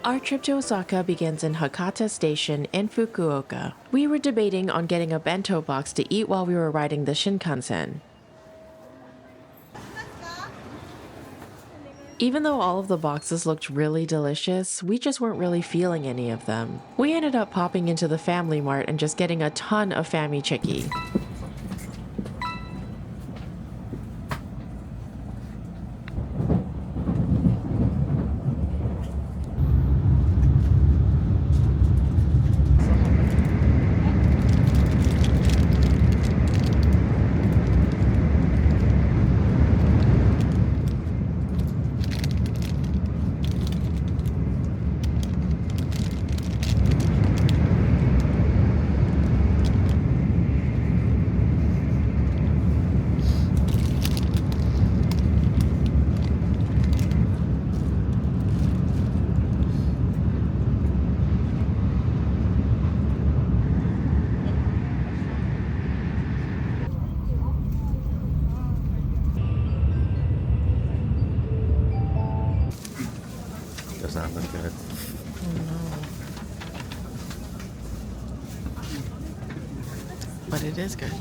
Our trip to Osaka begins in Hakata Station in Fukuoka. We were debating on getting a bento box to eat while we were riding the shinkansen. Even though all of the boxes looked really delicious, we just weren't really feeling any of them. We ended up popping into the familymart and just getting a ton of famichiki. Does not look good. But it is good.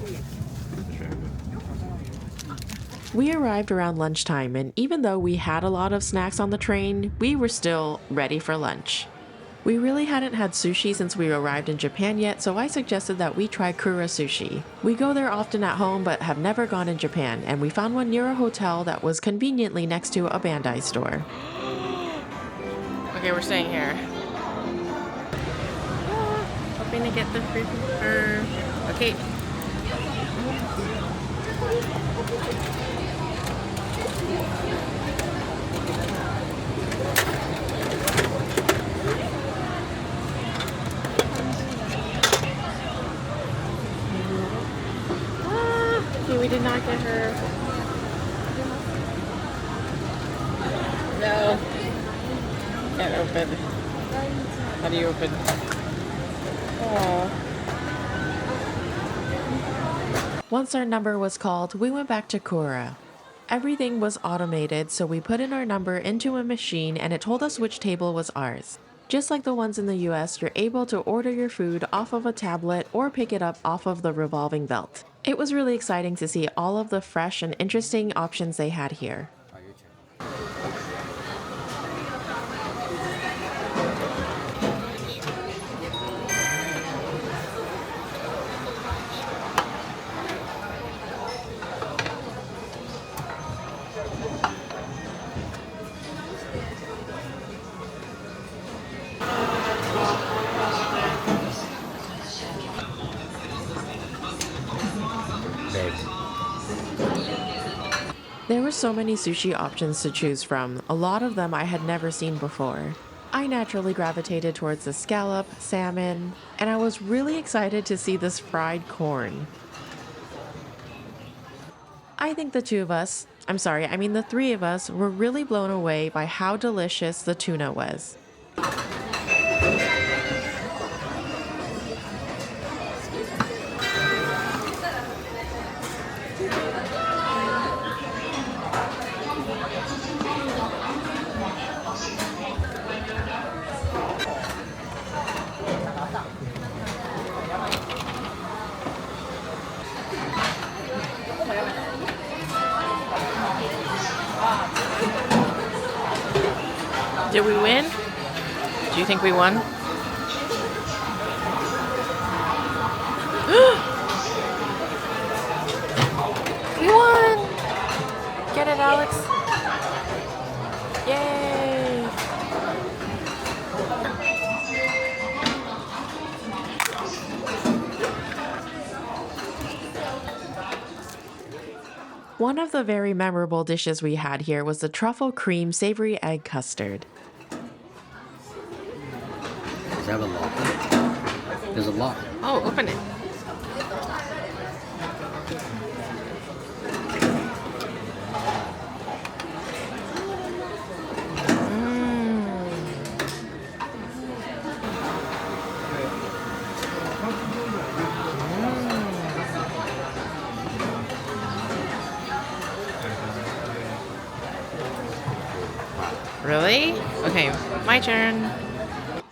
We arrived around lunchtime, and even though we had a lot of snacks on the train, we were still ready for lunch. We really hadn't had sushi since we arrived in Japan yet, so I suggested that we try kura sushi. We go there often at home but have never gone in Japan, and we found one near a hotel that was conveniently next to a bandai store. Okay, we're staying here. Hoping to get the free burger. Okay. Okay, we did not get her. No. Can't open. How do you open? Aww. Once our number was called, we went back to Kura. Everything was automated, so we put in our number into a machine and it told us which table was ours. Just like the ones in the US, you're able to order your food off of a tablet or pick it up off of the revolving belt. It was really exciting to see all of the fresh and interesting options they had here. There were so many sushi options to choose from, a lot of them I had never seen before. I naturally gravitated towards the scallop, salmon, and I was really excited to see this fried corn. I think the three of us, were really blown away by how delicious the tuna was. Did we win? Do you think we won? We won! Get it, Alex? Yay! One of the very memorable dishes we had here was the truffle cream savory egg custard. Does that have a lock? There's a lock. Oh, open it. Really? Okay, my turn.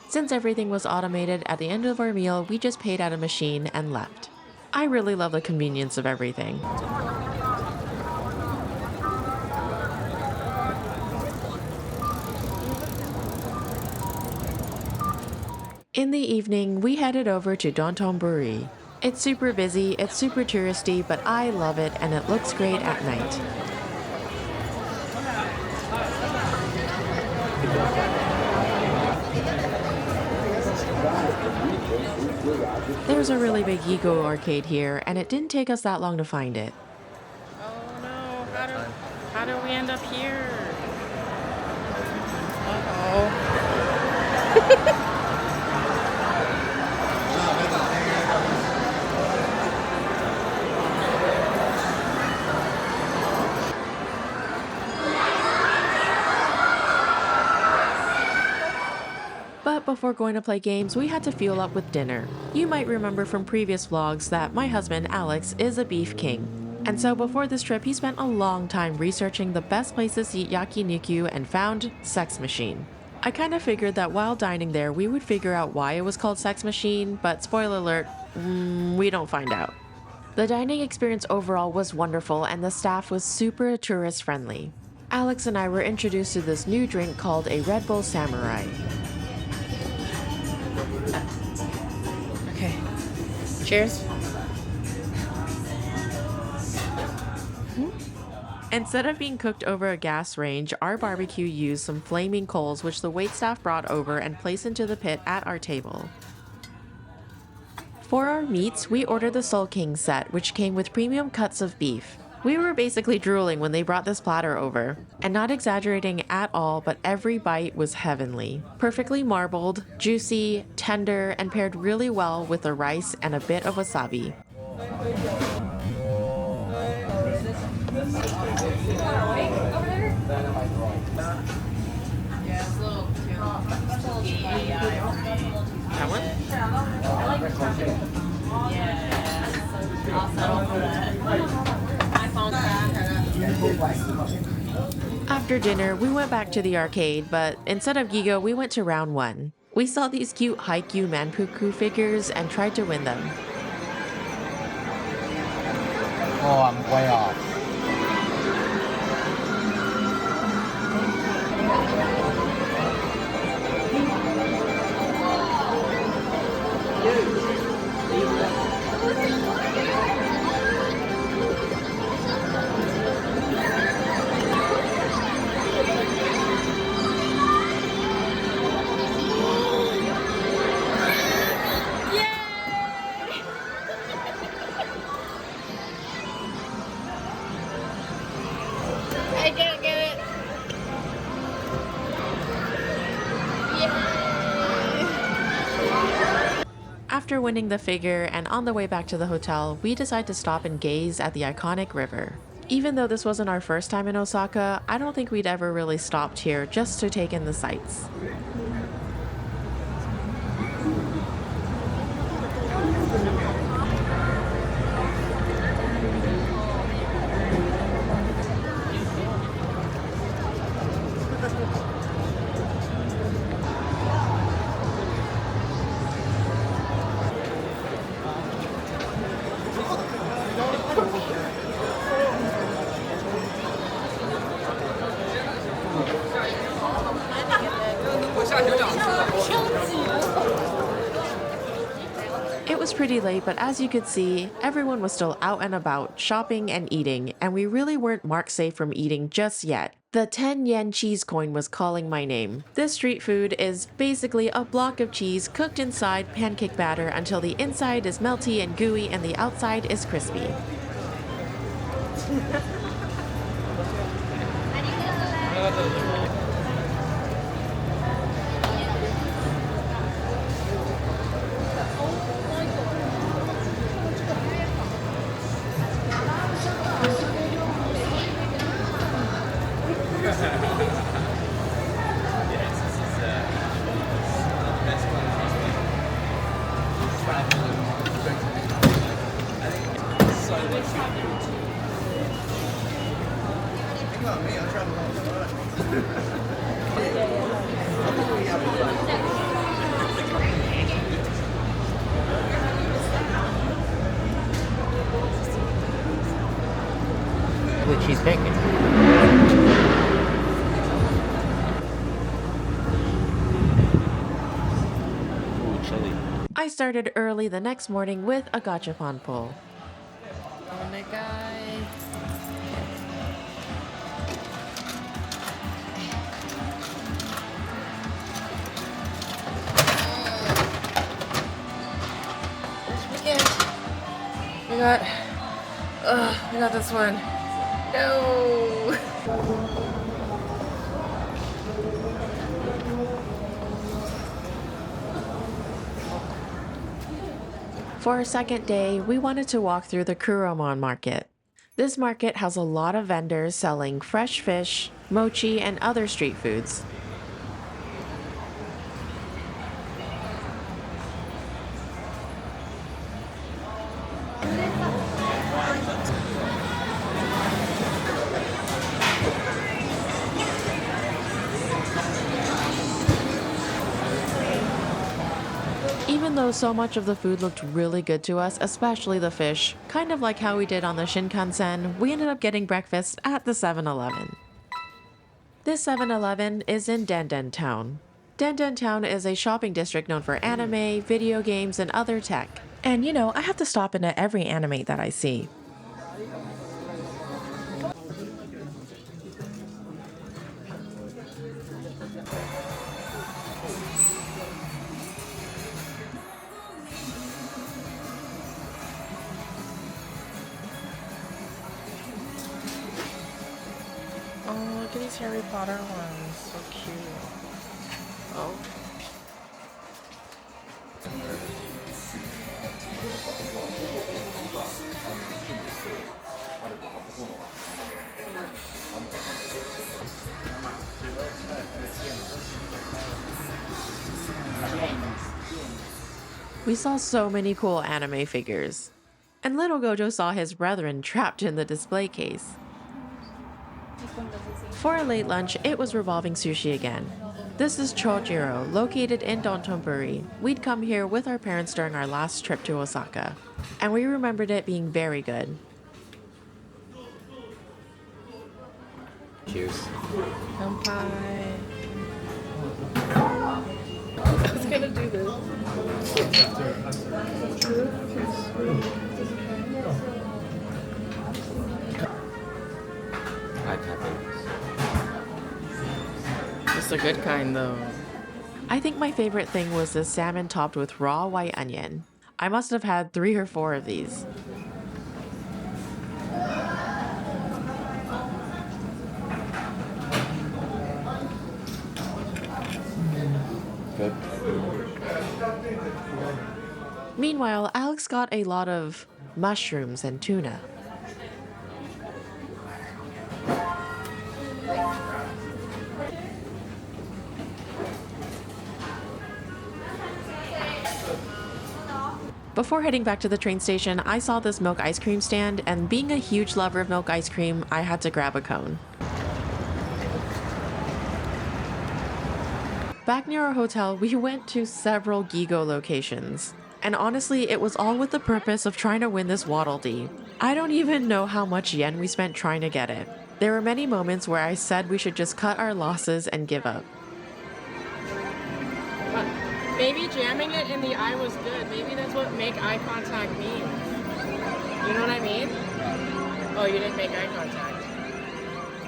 Since everything was automated, at the end of our meal, we just paid at a machine and left. I really love the convenience of everything. In the evening, we headed over to Dotonburi. It's super busy, it's super touristy, but I love it and it looks great at night. There's a really big GiGO arcade here, and it didn't take us that long to find it. Oh no, how do we end up here? Uh-oh. But before going to play games, we had to fuel up with dinner. You might remember from previous vlogs that my husband, Alex, is a beef king. And so before this trip, he spent a long time researching the best places to eat yakiniku and found Sex Machine. I kind of figured that while dining there, we would figure out why it was called Sex Machine, but spoiler alert, we don't find out. The dining experience overall was wonderful and the staff was super tourist friendly. Alex and I were introduced to this new drink called a Red Bull Samurai. Okay. Cheers. Instead of being cooked over a gas range, our barbecue used some flaming coals which the waitstaff brought over and placed into the pit at our table. For our meats, we ordered the Soul King set, which came with premium cuts of beef. We were basically drooling when they brought this platter over. And not exaggerating at all, but every bite was heavenly. Perfectly marbled, juicy, tender, and paired really well with the rice and a bit of wasabi. That one? After dinner, we went back to the arcade, but instead of GiGO, we went to round one. We saw these cute Haikyuu Manpuku figures and tried to win them. Oh, I'm way off. I didn't get it. After winning the figure and on the way back to the hotel, we decided to stop and gaze at the iconic river. Even though this wasn't our first time in Osaka, I don't think we'd ever really stopped here just to take in the sights. It was pretty late, but as you could see, everyone was still out and about, shopping and eating, and we really weren't marked safe from eating just yet. The 10 yen cheese coin was calling my name. This street food is basically a block of cheese cooked inside pancake batter until the inside is melty and gooey and the outside is crispy. She's picking. Ooh, chili. I started early the next morning with a gachapon pull. We got this one. No. For our second day, we wanted to walk through the Kuromon market. This market has a lot of vendors selling fresh fish, mochi, and other street foods. Even though so much of the food looked really good to us, especially the fish, kind of like how we did on the Shinkansen, we ended up getting breakfast at the 7-Eleven. This 7-Eleven is in Denden Town. Denden Town is a shopping district known for anime, video games, and other tech. And you know, I have to stop into every animate that I see. Oh, look at these Harry Potter ones. So cute. Oh. We saw so many cool anime figures. And little Gojo saw his brethren trapped in the display case. For a late lunch, it was Revolving Sushi again. This is Chojiro, located in Dotonburi. We'd come here with our parents during our last trip to Osaka, and we remembered it being very good. Cheers. Kampai. I was gonna do this. I've had those. It's a good kind though. I think my favorite thing was the salmon topped with raw white onion. I must have had 3 or 4 of these. Good. Meanwhile, Alex got a lot of mushrooms and tuna. Before heading back to the train station, I saw this milk ice cream stand, and being a huge lover of milk ice cream, I had to grab a cone. Back near our hotel, we went to several GiGO locations. And honestly, it was all with the purpose of trying to win this waddle dee. I don't even know how much yen we spent trying to get it. There were many moments where I said we should just cut our losses and give up. Maybe jamming it in the eye was good. Maybe that's what make eye contact means. You know what I mean? Oh, you didn't make eye contact.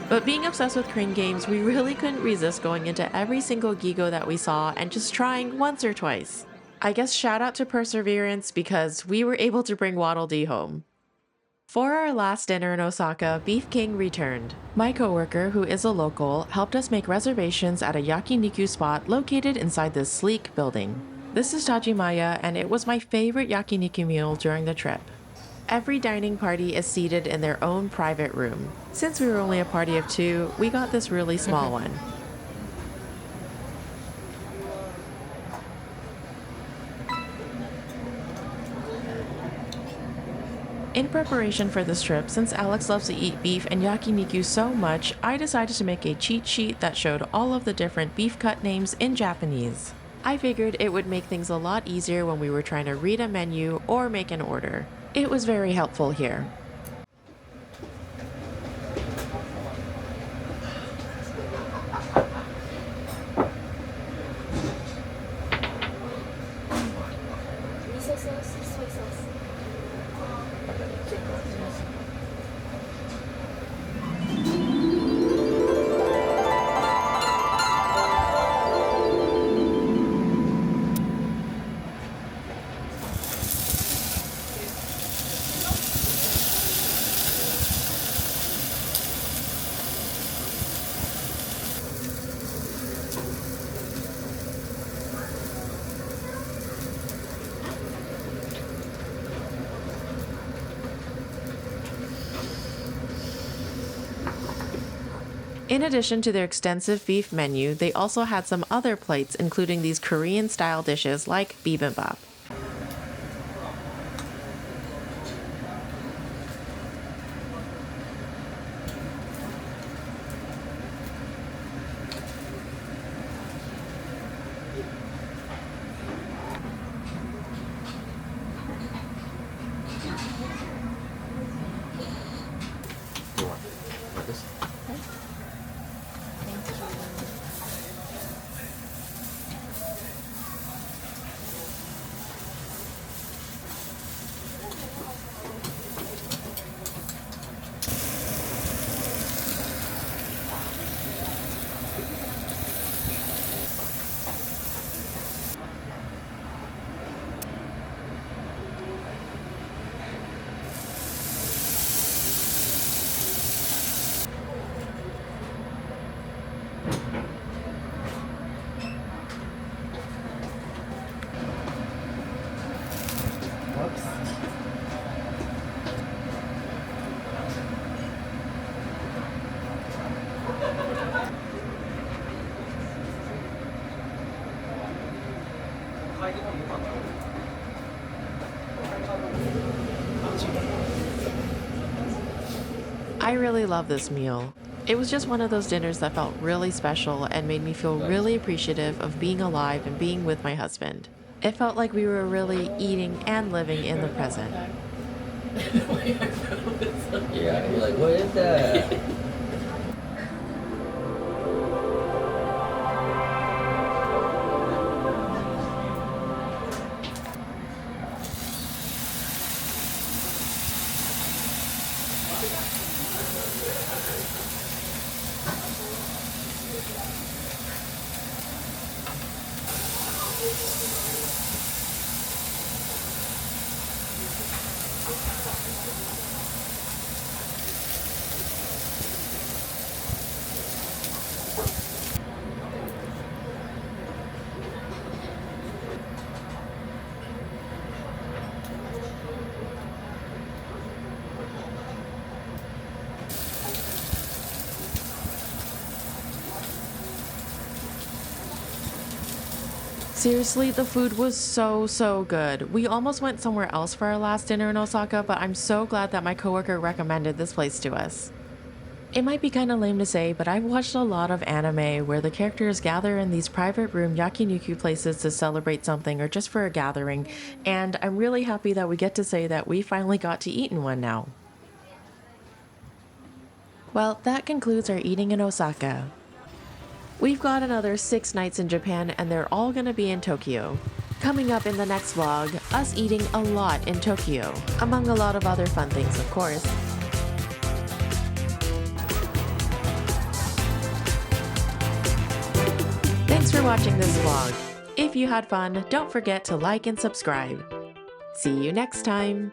But being obsessed with crane games, we really couldn't resist going into every single GiGO that we saw and just trying once or twice. I guess shout out to Perseverance because we were able to bring Waddle Dee home. For our last dinner in Osaka, Beef King returned. My coworker, who is a local, helped us make reservations at a Yakiniku spot located inside this sleek building. This is Tajimaya, and it was my favorite Yakiniku meal during the trip. Every dining party is seated in their own private room. Since we were only a party of 2, we got this really small one. In preparation for this trip, since Alex loves to eat beef and yakiniku so much, I decided to make a cheat sheet that showed all of the different beef cut names in Japanese. I figured it would make things a lot easier when we were trying to read a menu or make an order. It was very helpful here. sauce, soy sauce. In addition to their extensive beef menu, they also had some other plates, including these Korean-style dishes like bibimbap. Like this? I really love this meal. It was just one of those dinners that felt really special and made me feel really appreciative of being alive and being with my husband. It felt like we were really eating and living in the present. Yeah, you're like, what is that? Seriously, the food was so good. We almost went somewhere else for our last dinner in Osaka, but I'm so glad that my coworker recommended this place to us. It might be kind of lame to say, but I've watched a lot of anime where the characters gather in these private room yakiniku places to celebrate something or just for a gathering, and I'm really happy that we get to say that we finally got to eat in one now. Well, that concludes our eating in Osaka. We've got another 6 nights in Japan, and they're all gonna be in Tokyo. Coming up in the next vlog, us eating a lot in Tokyo, among a lot of other fun things, of course. Thanks for watching this vlog. If you had fun, don't forget to like and subscribe. See you next time!